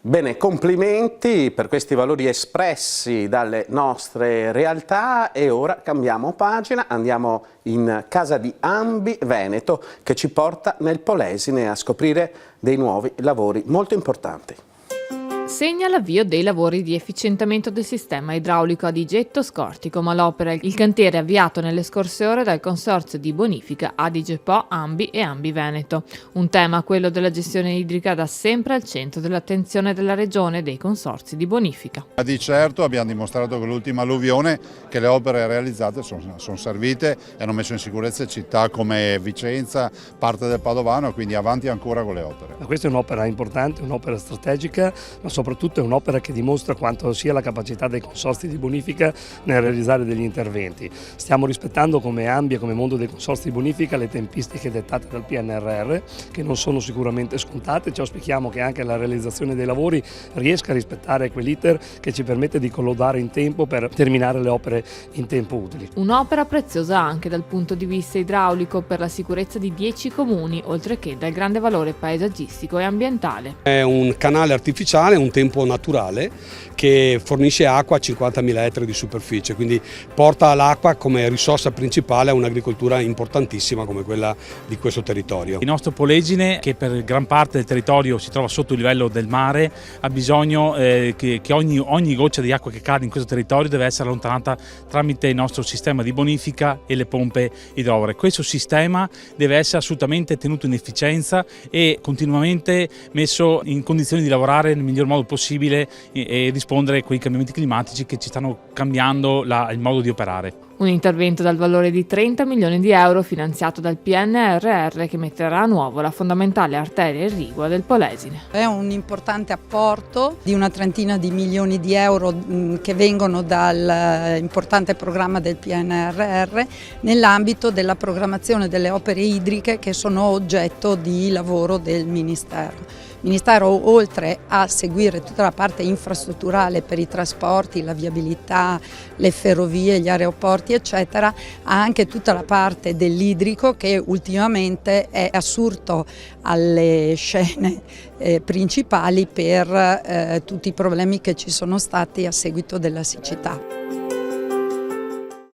Bene, complimenti per questi valori espressi dalle nostre realtà e ora cambiamo pagina, andiamo in casa di Ambi Veneto che ci porta nel Polesine a scoprire dei nuovi lavori molto importanti. Segna l'avvio dei lavori di efficientamento del sistema idraulico a Digetto Scortico, ma l'opera il cantiere avviato nelle scorse ore dal consorzio di bonifica Adige Po, Ambi e Ambi Veneto. Un tema, quello della gestione idrica, da sempre al centro dell'attenzione della regione e dei consorzi di bonifica. Di certo abbiamo dimostrato con l'ultima alluvione che le opere realizzate sono servite e hanno messo in sicurezza città come Vicenza, parte del Padovano, quindi avanti ancora con le opere. Questa è un'opera importante, un'opera strategica, ma soprattutto è un'opera che dimostra quanto sia la capacità dei consorzi di bonifica nel realizzare degli interventi. Stiamo rispettando come Ambi e come mondo dei consorzi di bonifica le tempistiche dettate dal PNRR, che non sono sicuramente scontate. Ci auspichiamo che anche la realizzazione dei lavori riesca a rispettare quell'iter che ci permette di collodare in tempo per terminare le opere in tempo utili. Un'opera preziosa anche dal punto di vista idraulico per la sicurezza di 10 comuni, oltre che dal grande valore paesaggistico e ambientale. È un canale artificiale, un tempo naturale che fornisce acqua a 50.000 ettari di superficie, quindi porta l'acqua come risorsa principale a un'agricoltura importantissima come quella di questo territorio. Il nostro Polesine, che per gran parte del territorio si trova sotto il livello del mare, ha bisogno che ogni goccia di acqua che cade in questo territorio deve essere allontanata tramite il nostro sistema di bonifica e le pompe idrovore. Questo sistema deve essere assolutamente tenuto in efficienza e continuamente messo in condizioni di lavorare nel miglior modo possibile e rispondere a quei cambiamenti climatici che ci stanno cambiando il modo di operare. Un intervento dal valore di 30 milioni di euro finanziato dal PNRR che metterà a nuovo la fondamentale arteria irrigua del Polesine. È un importante apporto di una trentina di milioni di euro che vengono dall'importante programma del PNRR nell'ambito della programmazione delle opere idriche che sono oggetto di lavoro del Ministero. Il Ministero, oltre a seguire tutta la parte infrastrutturale per i trasporti, la viabilità, le ferrovie, gli aeroporti eccetera, ha anche tutta la parte dell'idrico che ultimamente è assurto alle scene principali per tutti i problemi che ci sono stati a seguito della siccità.